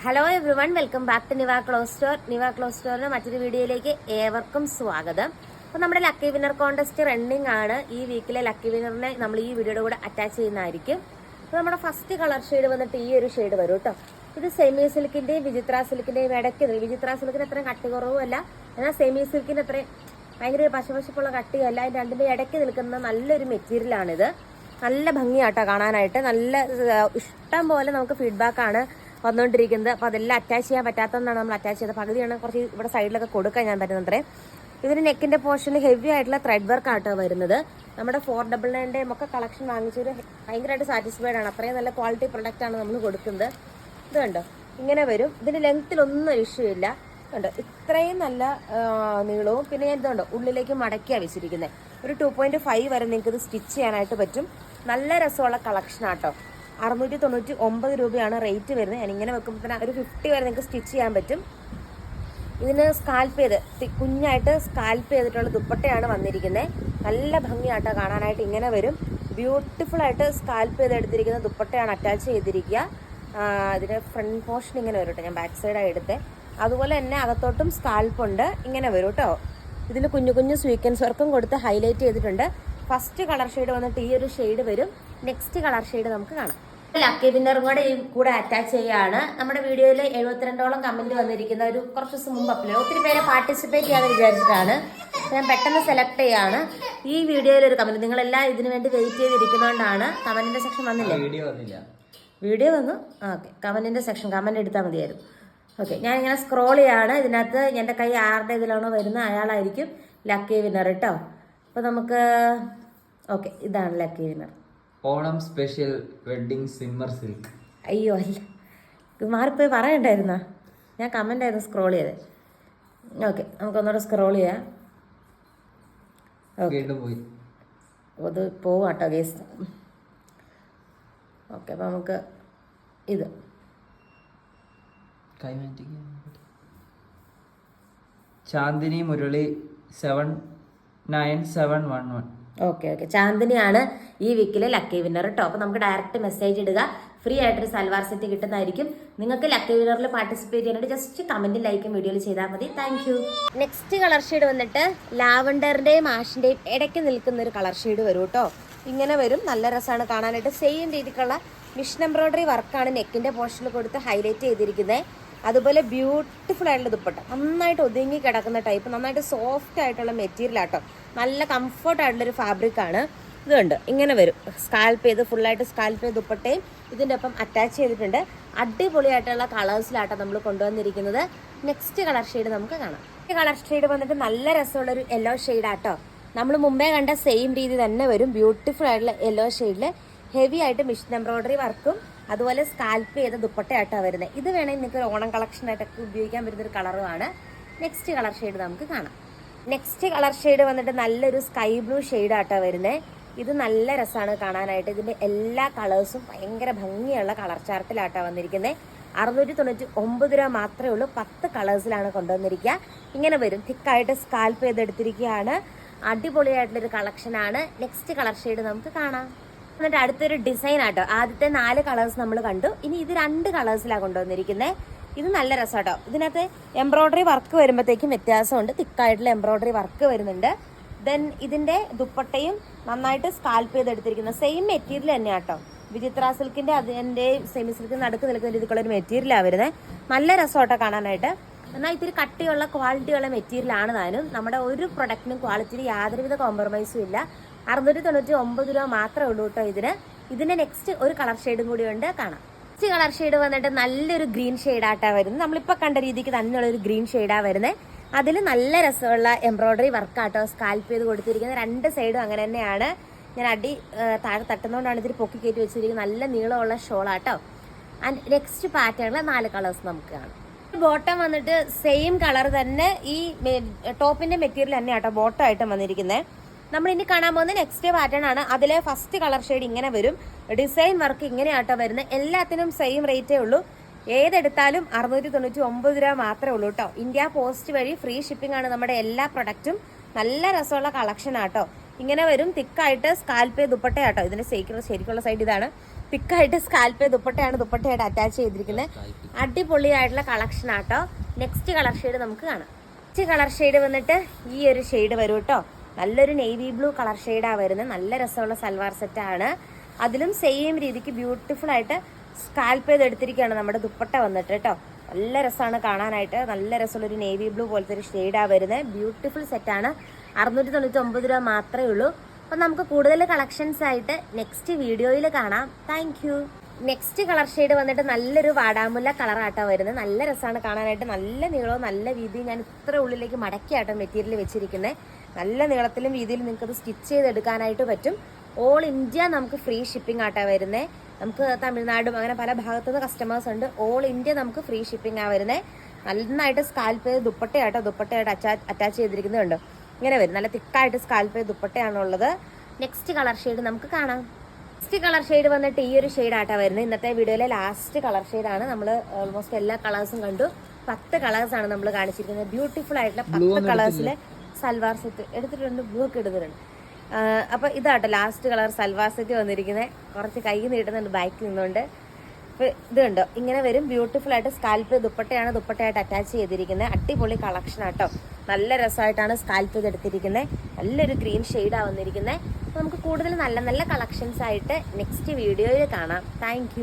Hello everyone, welcome back to Niva cloth store. Niva cloth സ്റ്റോറിന്റെ മറ്റൊരു വീഡിയോയിലേക്ക് ഏവർക്കും സ്വാഗതം. അപ്പോൾ നമ്മുടെ ലക്കി വിന്നർ കോൺടെസ്റ്റ് റണ്ണിങ് ആണ്. ഈ വീക്കിലെ ലക്കി വിന്നറിനെ നമ്മൾ ഈ വീഡിയോയുടെ കൂടെ അറ്റാച്ച് ചെയ്യുന്നതായിരിക്കും. അപ്പോൾ നമ്മുടെ ഫസ്റ്റ് കളർ ഷെയ്ഡ് വന്നിട്ട് ഈ ഒരു ഷെയ്ഡ് വരും കേട്ടോ. ഇത് സെമി സിൽക്കിന്റെയും വിചിത്ര സിൽക്കിന്റെയും ഇടയ്ക്ക്, വിചിത്ര സിൽക്കിന് അത്രയും കട്ടി കുറവുമല്ല, എന്നാൽ സെമി സിൽക്കിന് അത്രയും ഭയങ്കര പശപശപ്പുള്ള കട്ടിയല്ല. ഇത് രണ്ടിന്റെ ഇടയ്ക്ക് നിൽക്കുന്ന നല്ലൊരു മെറ്റീരിയലാണിത്. നല്ല ഭംഗിയാട്ടോ കാണാനായിട്ട്. നല്ല ഇഷ്ടം പോലെ നമുക്ക് ഫീഡ്ബാക്കാണ് വന്നുകൊണ്ടിരിക്കുന്നത്. അപ്പോൾ അതെല്ലാം അറ്റാച്ച് ചെയ്യാൻ പറ്റാത്തതുകൊണ്ടാണ് നമ്മൾ അറ്റാച്ച് ചെയ്തത്. പകുതിയാണ് കുറച്ച് ഇവിടെ സൈഡിലൊക്കെ കൊടുക്കാൻ ഞാൻ പറ്റുന്നത്രേ. ഇതിന് നെക്കിന്റെ പോർഷനിൽ ഹെവി ആയിട്ടുള്ള ത്രെഡ് വർക്ക് ആട്ടോ വരുന്നത്. നമ്മുടെ 499 ഒക്കെ കളക്ഷൻ വാങ്ങിച്ചൊരു ഭയങ്കരമായിട്ട് സാറ്റിസ്ഫൈഡ് ആണ്. അത്രയും നല്ല ക്വാളിറ്റി പ്രൊഡക്റ്റ് ആണ് നമ്മൾ കൊടുക്കുന്നത്. ഇത് കണ്ടോ, ഇങ്ങനെ വരും. ഇതിന് ലെങ്ത്തിലൊന്നും ഇഷ്യൂ ഇല്ല. കണ്ടോ, ഇത്രയും നല്ല നീളവും. പിന്നെ ഞാൻ ഇതുണ്ടോ ഉള്ളിലേക്ക് മടക്കിയാണ് വെച്ചിരിക്കുന്നത്. ഒരു 2.5 വരെ നിങ്ങൾക്ക് ഇത് സ്റ്റിച്ച് ചെയ്യാനായിട്ട് പറ്റും. നല്ല രസമുള്ള കളക്ഷൻ ആട്ടോ. 699 രൂപയാണ് റേറ്റ് വരുന്നത്. ഞാൻ ഇങ്ങനെ വെക്കുമ്പോൾ തന്നെ ഒരു 50 വരെ നിങ്ങൾക്ക് സ്റ്റിച്ച് ചെയ്യാൻ പറ്റും. ഇതിന് സ്കാൽപ്പ് ചെയ്ത് കുഞ്ഞായിട്ട് സ്കാൽപ്പ് ചെയ്തിട്ടുള്ള ദുപ്പട്ടയാണ് വന്നിരിക്കുന്നത്. നല്ല ഭംഗിയാട്ടോ കാണാനായിട്ട്. ഇങ്ങനെ വരും. ബ്യൂട്ടിഫുൾ ആയിട്ട് സ്കാൽപ്പ് ചെയ്ത് എടുത്തിരിക്കുന്ന ദുപ്പട്ടയാണ് അറ്റാച്ച് ചെയ്തിരിക്കുക. ഇതിന് ഫ്രണ്ട് പോർഷൻ ഇങ്ങനെ വരും കേട്ടോ. ഞാൻ ബാക്ക് സൈഡായി എടുത്തേ. അതുപോലെ തന്നെ അകത്തോട്ടും സ്കാൽപ്പ് ഉണ്ട്. ഇങ്ങനെ വരും കേട്ടോ. ഇതിൽ കുഞ്ഞു കുഞ്ഞു സ്വീക്വൻസ് വർക്കും കൊടുത്ത് ഹൈലൈറ്റ് ചെയ്തിട്ടുണ്ട്. ഫസ്റ്റ് കളർ ഷെയ്ഡ് വന്നിട്ട് ഈ ഒരു ഷെയ്ഡ് വരും. നെക്സ്റ്റ് കളർ ഷെയ്ഡ് നമുക്ക് കാണാം. ലക്കി വിന്നറും കൂടെ ഈ കൂടെ അറ്റാച്ച് ചെയ്യാണ്. നമ്മുടെ വീഡിയോയിൽ 72ഓളം കമന്റ് വന്നിരിക്കുന്ന ഒരു കുറച്ച് ദിവസം മുമ്പ് അപ്ലോഡ്. ഒത്തിരി പേരെ പാർട്ടിസിപ്പേറ്റ് ചെയ്യാൻ വിചാരിച്ചിട്ടാണ് ഞാൻ പെട്ടെന്ന് സെലക്ട് ചെയ്യാണ്. ഈ വീഡിയോയിൽ ഒരു കമന്റ്, നിങ്ങളെല്ലാം ഇതിനു വേണ്ടി വെയിറ്റ് ചെയ്തിരിക്കുന്നതുകൊണ്ടാണ്. കമന്റിന്റെ സെക്ഷൻ വന്നില്ലേ? വീഡിയോ വന്നു. ഓക്കെ, കമന്റിന്റെ സെക്ഷൻ കമന്റ് എടുത്താൽ മതിയായിരുന്നു. ഓക്കെ, ഞാൻ ഇങ്ങനെ സ്ക്രോൾ ചെയ്യാണ്. ഇതിനകത്ത് എൻ്റെ കൈ ആരുടെ ഇതിലാണോ വരുന്നത് അയാളായിരിക്കും ലക്കി വിന്നർ കേട്ടോ. അപ്പോൾ നമുക്ക് ഓക്കെ, ഇതാണ് lucky winner. Onam special wedding shimmer silk. അയ്യോ അല്ല, ഇത് മാറിപ്പോയി പറയണ്ടായിരുന്നാ. ഞാൻ കമൻ്റ് ആയിരുന്നു സ്ക്രോൾ ചെയ്തത്. ഓക്കെ, നമുക്കൊന്നുകൂടെ സ്ക്രോൾ ചെയ്യാം. പോയി അത് പോവാട്ടോ ഗേസ്. ഓക്കെ, അപ്പോൾ നമുക്ക് ഇത് ചാന്ദിനി മുരളി 79711. ഓക്കെ, ചാന്ദിനിയാണ് ഈ വീക്കിലെ ലക്കി വിന്നർ കേട്ടോ. അപ്പോൾ നമുക്ക് ഡയറക്റ്റ് മെസ്സേജ് ഇടുക. ഫ്രീ ആയിട്ടൊരു സൽവാർ സെറ്റ് കിട്ടുന്നതായിരിക്കും. നിങ്ങൾക്ക് ലക്കി വിന്നറിൽ പാർട്ടിസിപ്പേറ്റ് ചെയ്യാനായിട്ട് ജസ്റ്റ് കമന്റും ലൈക്കും വീഡിയോയിൽ ചെയ്താൽ മതി. Thank you. Next colour shade വന്നിട്ട് ലാവണ്ടറിന്റെയും ആഷിന്റെയും ഇടയ്ക്ക് നിൽക്കുന്ന ഒരു കളർ ഷെയ്ഡ് വരും കേട്ടോ. ഇങ്ങനെ വരും. നല്ല രസമാണ് കാണാനായിട്ട്. സെയിം രീതിക്കുള്ള മിഷൻ എംബ്രോയിഡറി വർക്കാണ് നെക്കിന്റെ പോർഷനിൽ കൊടുത്ത് ഹൈലൈറ്റ് ചെയ്തിരിക്കുന്നത്. അതുപോലെ ബ്യൂട്ടിഫുൾ ആയിട്ടുള്ള ദുപ്പട്ട, നന്നായിട്ട് ഒതുങ്ങി കിടക്കുന്ന ടൈപ്പ്, നന്നായിട്ട് സോഫ്റ്റ് ആയിട്ടുള്ള മെറ്റീരിയൽ ആട്ടോ. നല്ല കംഫർട്ട് ആയിട്ടുള്ളൊരു ഫാബ്രിക് ആണ്. ഇത് കണ്ട് ഇങ്ങനെ വരും. സ്കാൽപ്പ് ചെയ്ത് ഫുള്ളായിട്ട് സ്കാൽപ്പ് ചെയ്ത് ദുപ്പട്ടയും ഇതിൻ്റെ ഒപ്പം അറ്റാച്ച് ചെയ്തിട്ടുണ്ട്. അടിപൊളിയായിട്ടുള്ള കളേഴ്സിലാട്ടോ നമ്മൾ കൊണ്ടുവന്നിരിക്കുന്നത്. നെക്സ്റ്റ് കളർ ഷെയ്ഡ് നമുക്ക് കാണാം. ഈ കളർ ഷെയ്ഡ് വന്നിട്ട് നല്ല രസമുള്ളൊരു യെല്ലോ ഷെയ്ഡാട്ടോ. നമ്മൾ മുമ്പേ കണ്ട സെയിം രീതി തന്നെ വരും. ബ്യൂട്ടിഫുൾ ആയിട്ടുള്ള യെല്ലോ ഷെയ്ഡിൽ ഹെവി ആയിട്ട് മിഷൻ എംബ്രോയിഡറി വർക്കും അതുപോലെ സ്കാൽപ്പ് ചെയ്ത ദുപ്പട്ടയായിട്ടാണ് വരുന്നത്. ഇത് വേണമെങ്കിൽ നിങ്ങൾക്ക് ഒരു ഓണം കളക്ഷനായിട്ടൊക്കെ ഉപയോഗിക്കാൻ പറ്റുന്നൊരു കളറുമാണ്. നെക്സ്റ്റ് കളർ ഷെയ്ഡ് നമുക്ക് കാണാം. നെക്സ്റ്റ് കളർ ഷെയ്ഡ് വന്നിട്ട് നല്ലൊരു സ്കൈ ബ്ലൂ ഷെയ്ഡായിട്ടാണ് വരുന്നത്. ഇത് നല്ല രസമാണ് കാണാനായിട്ട്. ഇതിൻ്റെ എല്ലാ കളേഴ്സും ഭയങ്കര ഭംഗിയുള്ള കളർ ചാർട്ടിലായിട്ടാണ് വന്നിരിക്കുന്നത്. 699 രൂപ മാത്രമേ ഉള്ളൂ. 10 കളേഴ്സിലാണ് കൊണ്ടുവന്നിരിക്കുക. ഇങ്ങനെ വരും. തിക്കായിട്ട് സ്കാൽപ്പ് ചെയ്തെടുത്തിരിക്കുകയാണ്. അടിപൊളിയായിട്ടുള്ളൊരു കളക്ഷനാണ്. നെക്സ്റ്റ് കളർ ഷെയ്ഡ് നമുക്ക് കാണാം. എന്നിട്ട് അടുത്തൊരു ഡിസൈൻ ആട്ടോ. ആദ്യത്തെ 4 കളേഴ്സ് നമ്മൾ കണ്ടു. ഇനി ഇത് 2 കളേഴ്സിലാണ് കൊണ്ടുവന്നിരിക്കുന്നത്. ഇത് നല്ല രസമാട്ടോ. ഇതിനകത്ത് എംബ്രോയിഡറി വർക്ക് വരുമ്പോഴത്തേക്കും വ്യത്യാസമുണ്ട്. തിക്കായിട്ടുള്ള എംബ്രോയിഡറി വർക്ക് വരുന്നുണ്ട്. ദെൻ ഇതിന്റെ ദുപ്പട്ടയും നന്നായിട്ട് സ്കാൽപ്പ് ചെയ്തെടുത്തിരിക്കുന്ന സെയിം മെറ്റീരിയൽ തന്നെയാട്ടോ. വിചിത്ര സിൽക്കിന്റെ അതിന്റെ സെമി സിൽക്കിന് നടുക്ക് നിൽക്കുന്ന രീതിക്കുള്ള ഒരു മെറ്റീരിയലാണ് വരുന്നത്. നല്ല രസമാട്ടോ കാണാനായിട്ട്. എന്നാൽ ഇത്തിരി കട്ടിയുള്ള ക്വാളിറ്റിയുള്ള മെറ്റീരിയലാണ് താനും. നമ്മുടെ ഒരു പ്രൊഡക്റ്റിനും ക്വാളിറ്റിയിൽ യാതൊരുവിധ കോംപ്രമൈസും ഇല്ല. 699 രൂപ മാത്രമേ ഉള്ളൂ കേട്ടോ ഇതിന്. ഇതിന്റെ നെക്സ്റ്റ് ഒരു കളർ ഷെയ്ഡും കൂടി ഉണ്ട്, കാണാം. നെക്സ്റ്റ് കളർ ഷെയ്ഡ് വന്നിട്ട് നല്ലൊരു ഗ്രീൻ ഷെയ്ഡായിട്ടാ വരുന്നത്. നമ്മളിപ്പോൾ കണ്ട രീതിക്ക് തന്നെയുള്ള ഒരു ഗ്രീൻ ഷെയ്ഡാണ് വരുന്നത്. അതിൽ നല്ല രസമുള്ള എംബ്രോയിഡറി വർക്കാട്ടോ സ്കാൽപ്പ് ചെയ്ത് കൊടുത്തിരിക്കുന്നത്. 2 സൈഡും അങ്ങനെ തന്നെയാണ്. ഞാൻ താഴെ തട്ടുന്നതുകൊണ്ടാണ് ഇതിൽ പൊക്കി കയറ്റി വെച്ചിരിക്കുന്നത്. നല്ല നീളമുള്ള ഷോളാട്ടോ. ആൻഡ് നെക്സ്റ്റ് പാറ്റേണിൽ 4 കളേഴ്സ് നമുക്ക് കാണാം. ബോട്ടം വന്നിട്ട് സെയിം കളർ തന്നെ. ഈ ടോപ്പിന്റെ മെറ്റീരിയൽ തന്നെയാട്ടോ ബോട്ടം ആയിട്ടും വന്നിരിക്കുന്നത്. നമ്മൾ ഇനി കാണാൻ പോകുന്ന നെക്സ്റ്റ് പാറ്റേൺ ആണ്. അതിലെ ഫസ്റ്റ് കളർ ഷെയ്ഡ് ഇങ്ങനെ വരും. ഡിസൈൻ വർക്ക് ഇങ്ങനെയാട്ടോ വരുന്നത്. എല്ലാത്തിനും സെയിം റേറ്റേ ഉള്ളൂ. ഏതെടുത്താലും 699 രൂപ മാത്രമേ ഉള്ളൂ കേട്ടോ. ഇന്ത്യ പോസ്റ്റ് വഴി ഫ്രീ ഷിപ്പിംഗ് ആണ് നമ്മുടെ എല്ലാ പ്രൊഡക്റ്റും. നല്ല രസമുള്ള കളക്ഷൻ ആട്ടോ. ഇങ്ങനെ വരും. തിക്കായിട്ട് സ്കാൽപ്പ് ദുപ്പട്ടയാട്ടോ. ഇതിന്റെ ശരിക്കുള്ള സൈഡ് ഇതാണ്. തിക്കായിട്ട് സ്കാൽപ്പ് ദുപ്പട്ടയാണ് ദുപ്പട്ടയായിട്ട് അറ്റാച്ച് ചെയ്തിരിക്കുന്നത്. അടിപൊളിയായിട്ടുള്ള കളക്ഷൻ ആട്ടോ. നെക്സ്റ്റ് കളർ ഷെയ്ഡ് നമുക്ക് കാണാം. നെക്സ്റ്റ് കളർ ഷെയ്ഡ് വന്നിട്ട് ഈ ഒരു ഷെയ്ഡ് വരും കേട്ടോ. നല്ലൊരു നേവി ബ്ലൂ കളർ ഷെയ്ഡാണ് വരുന്നത്. നല്ല രസമുള്ള സൽവാർ സെറ്റാണ്. അതിലും സെയിം രീതിക്ക് ബ്യൂട്ടിഫുൾ ആയിട്ട് സ്കാൽപ്പ് ചെയ്ത് എടുത്തിരിക്കുകയാണ് നമ്മുടെ ദുപ്പട്ട വന്നിട്ട് കേട്ടോ. നല്ല രസമാണ് കാണാനായിട്ട്. നല്ല രസമുള്ള ഒരു നേവി ബ്ലൂ പോലത്തെ ഒരു ഷെയ്ഡാണ് വരുന്നത്. ബ്യൂട്ടിഫുൾ സെറ്റാണ്. 699 രൂപ മാത്രമേ ഉള്ളൂ. അപ്പം നമുക്ക് കൂടുതൽ കളക്ഷൻസ് ആയിട്ട് നെക്സ്റ്റ് വീഡിയോയിൽ കാണാം. Thank you. Next colour shade വന്നിട്ട് നല്ലൊരു വാടാമുല്ല കളറാട്ടോ വരുന്നത്. നല്ല രസമാണ് കാണാനായിട്ട്. നല്ല നീളവും നല്ല വീതിയും. ഞാൻ ഇത്ര ഉള്ളിലേക്ക് മടക്കിയാട്ടോ മെറ്റീരിയൽ വെച്ചിരിക്കുന്നത്. നല്ല നീളത്തിലും വീതിയിലും നിങ്ങൾക്ക് അത് സ്റ്റിച്ച് ചെയ്തെടുക്കാനായിട്ട് പറ്റും. ഓൾ ഇന്ത്യ നമുക്ക് ഫ്രീ ഷിപ്പിംഗ് ആട്ടോ വരുന്നത്. നമുക്ക് തമിഴ്നാടും അങ്ങനെ പല ഭാഗത്തുനിന്ന് കസ്റ്റമേഴ്സ് ഉണ്ട്. ഓൾ ഇന്ത്യ നമുക്ക് ഫ്രീ ഷിപ്പിംഗ് ആ വരുന്നത്. നന്നായിട്ട് സ്കാൽപ്പ് ചെയ്ത് ദുപ്പട്ടയായിട്ട് അറ്റാച്ച് ചെയ്തിരിക്കുന്നുണ്ട്. ഇങ്ങനെ വരും. നല്ല തിക്കായിട്ട് സ്കാൽപ്പ് ചെയ്ത് ദുപ്പട്ടയാണുള്ളത്. നെക്സ്റ്റ് കളർ ഷെയ്ഡ് നമുക്ക് കാണാം. നെക്സ്റ്റ് കളർ ഷെയ്ഡ് വന്നിട്ട് ഈ ഒരു ഷെയ്ഡ് ആട്ടോ വരുന്നത്. ഇന്നത്തെ വീഡിയോയിലെ ലാസ്റ്റ് കളർ ഷെയ്ഡാണ്. നമ്മൾ ഓൾമോസ്റ്റ് എല്ലാ കളേഴ്സും കണ്ടു. 10 കളേഴ്സാണ് നമ്മൾ കാണിച്ചിരിക്കുന്നത്. ബ്യൂട്ടിഫുൾ ആയിട്ടുള്ള 10 കളേഴ്സിലെ സൽവാർ സെറ്റ് എടുത്തിട്ടുണ്ട്. ബ്ലൂ ഒക്കെ എടുത്തിട്ടുണ്ട്. അപ്പോൾ ഇതാട്ടോ ലാസ്റ്റ് കളർ സൽവാർ സെറ്റ് വന്നിരിക്കുന്നത്. കുറച്ച് കൈ നീട്ടുന്നുണ്ട് ബാക്കിൽ നിന്നുകൊണ്ട്. അപ്പോൾ ഇത് കണ്ടോ ഇങ്ങനെ വരും. ബ്യൂട്ടിഫുൾ ആയിട്ട് സ്കാൽപ്പ് ദുപ്പട്ടയായിട്ട് അറ്റാച്ച് ചെയ്തിരിക്കുന്നത്. അടിപൊളി കളക്ഷൻ ആട്ടോ. നല്ല രസമായിട്ടാണ് സ്കാൽപ്പ് ചെയ്തെടുത്തിരിക്കുന്നത്. നല്ലൊരു ഗ്രീൻ ഷെയ്ഡാണ് വന്നിരിക്കുന്നത്. അപ്പോൾ നമുക്ക് കൂടുതൽ നല്ല നല്ല കളക്ഷൻസ് ആയിട്ട് നെക്സ്റ്റ് വീഡിയോയിൽ കാണാം. Thank you.